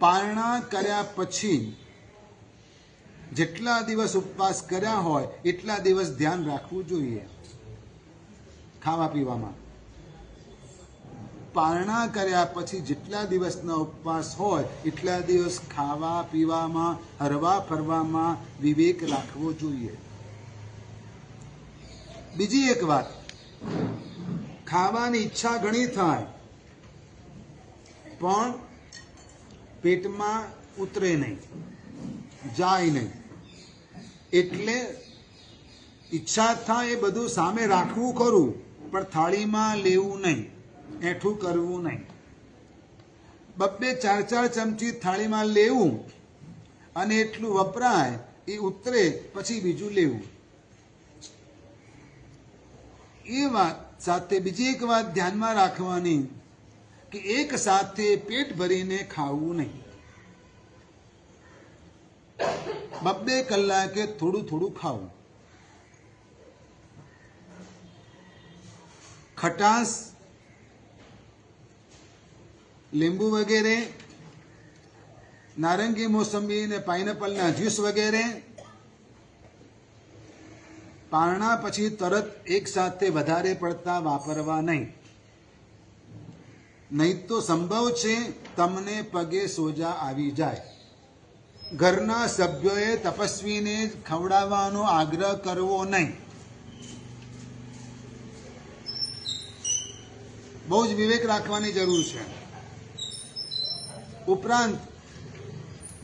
પારણા કર્યા પછી જેટલા દિવસ ઉપવાસ કર્યા હોય એટલા દિવસ ધ્યાન રાખવું જોઈએ ખાવા પીવામાં. પારણા કર્યા પછી જેટલા દિવસનો ઉપવાસ હોય એટલા દિવસ ખાવા પીવામાં, હરવા ફરવામાં વિવેક રાખવો જોઈએ. બીજી એક વાત, ખાવાની ઈચ્છા ઘણી થાય પણ પેટમાં ઉતરે નહીં, જાય નહીં. એટલે ઈચ્છા થાય એ બધું સામે રાખવું ખરું, પણ થાળીમાં લેવું નહીં, એઠું કરવું નહીં. 2-4 ચમચી થાળીમાં લેવું અને એટલું વપરાય, એ ઉતરે પછી બીજું લેવું. એ વાત સાથે બીજી એક વાત ધ્યાનમાં રાખવાની કે એક સાથે પેટ ભરીને ખાવું નહીં. 2 કલાકે થોડું થોડું ખાવું. ખટાશ, લીંબુ વગેરે, નારંગી, મોસંબી અને પાઇનેપલના જ્યુસ વગેરે પારણા પછી તરત એક સાથે વધારે પડતા વાપરવા નહીં. નહીં તો સંભવ છે તમને પગે સોજા આવી જાય. ઘરના સભ્યોએ તપસ્વીને ખવડાવવાનો આગ્રહ કરવો નહીં. બહુ જ વિવેક રાખવાની જરૂર છે. ઉપરાંત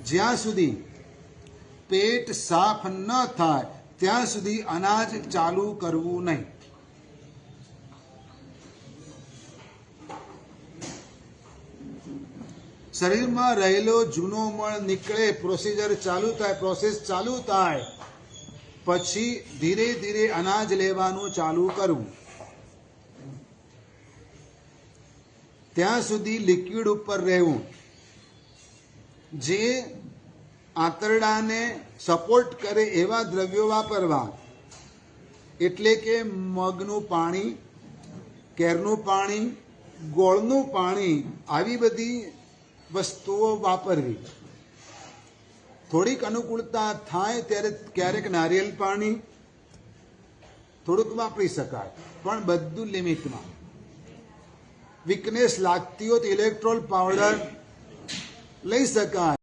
જ્યાં સુધી પેટ સાફ ન થાય ત્યાં સુધી અનાજ ચાલુ કરવું નહીં. શરીરમાં રહેલો જૂનો મળ નીકળે, પ્રોસેસ ચાલુ થાય પછી ધીરે ધીરે અનાજ લેવાનું ચાલુ કરવું. ત્યાં સુધી લિક્વિડ ઉપર રહેવું. જે આંતરડાને સપોર્ટ કરે એવા દ્રવ્યો વાપરવા. એટલે કે મગનું પાણી, કેરનું પાણી, ગોળનું પાણી, આવી બધી વસ્તુઓ વાપરવી. થોડીક અનુકૂળતા થાય ત્યારે ક્યારેક નારિયેળ પાણી થોડુંક વાપરી શકાય, પણ બધું લિમિટમાં. વીકનેસ લાગતી હોય તો ઇલેક્ટ્રોલ પાવડર લઈ શકાય.